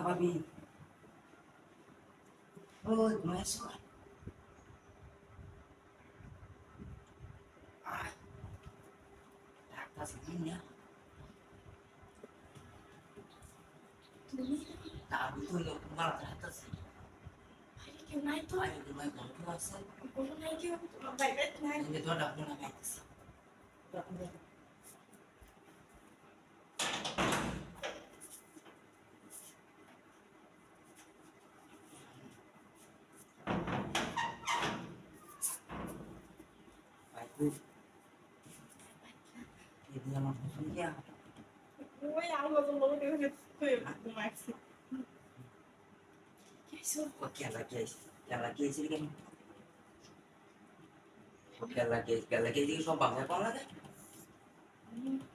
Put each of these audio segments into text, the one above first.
ভাবি ওই ঘুমাইছো ডাক্তার দিন না আমি তো তোমার হাতাছি কেউ নাই তো আমি তোমার গল্প আছে কোনো নাই কেউ তোমার বাইরে নাই আমি তো ডাক্তার না পাইতেছি ini yang maksudnya ওই আলো তো বলো কেউ তুই ঘুমাইছি কিছু kok yang lagi sih kan kok lagi itu so bangga kok lah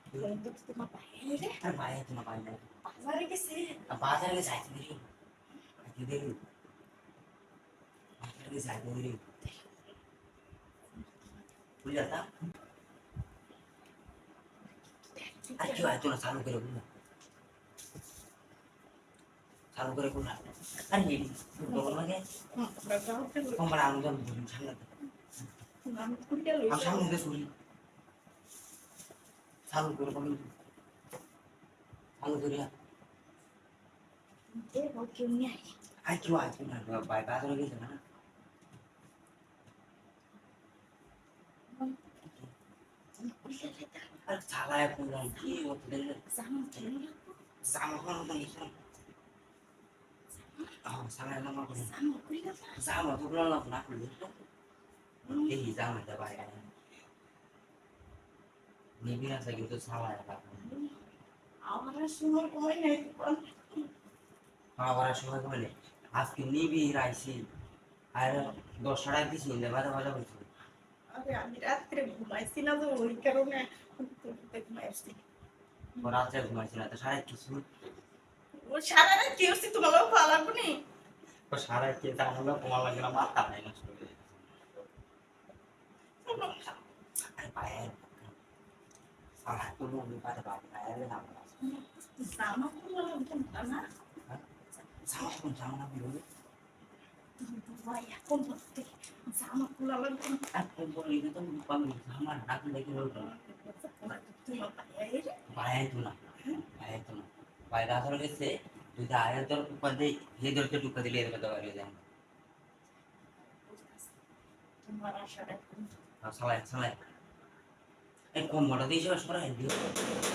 untuk তোমার বাইরে রে kan bahaya cuma bahaya বাজারে গেছে apa aja lagi saya sendiri lagi saya sendiri punya tak ayo na salu kere kuna kan ini betul lagi pemerang jam belum sangat নাম কুইটা লই aku sama nggak suri salu kere kami salu kere ya এ ও কেউ নাই ayo na baik baik lagi sana salah ya pulang ki waktu itu জামা কেন sama kan itu oh salah nama aku জামা কইরা sama tuh pulang lah pernah dulu eh sama ada baik ini biasa gitu salah ya pak আমার সময় কই নাই খাওয়ার সময় বলে আজকে নিবি রাইছি আর 10 টাকা দিছি বাজা বাজা বলছি আরে আমি রাত্রে ঘুমাইছি না তো ওই কারণে ঘুমাইছি রাত্রে ঘুমাইছি না তো সারা কিছু ও সারা রাত কি হচ্ছে তোমার ভালো লাগবে নি সারা কে জানলো তোমার লাগে না মাথা নাই না শুনে আরে পায়ের সারা কোনো বিপাদে পায়ের না জামা খুলে লাগবে না সারা কোন জামা না বলে ভাই এখন বলতে জামা খুলে লাগবে আর কোন বলি তো পাবি জামা ডাক লেগে হলো তোমার বাইরে পায়ে তো না পায়ে আসলে গেছে যদি আয়ের দর উপাদে হে দরতে টুকা দিলে এর কথা বলে যায় তোমার আশাটা সালাই এই কম মোটা দিয়েছে সরাই দিও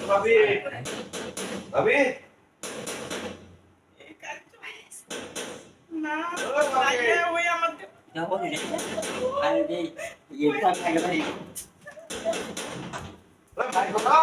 ভাবি ভাবি না বাইরে ওই আমাদের যাবো রে আরে এই এটা খাইলে ভাই ভাই কথা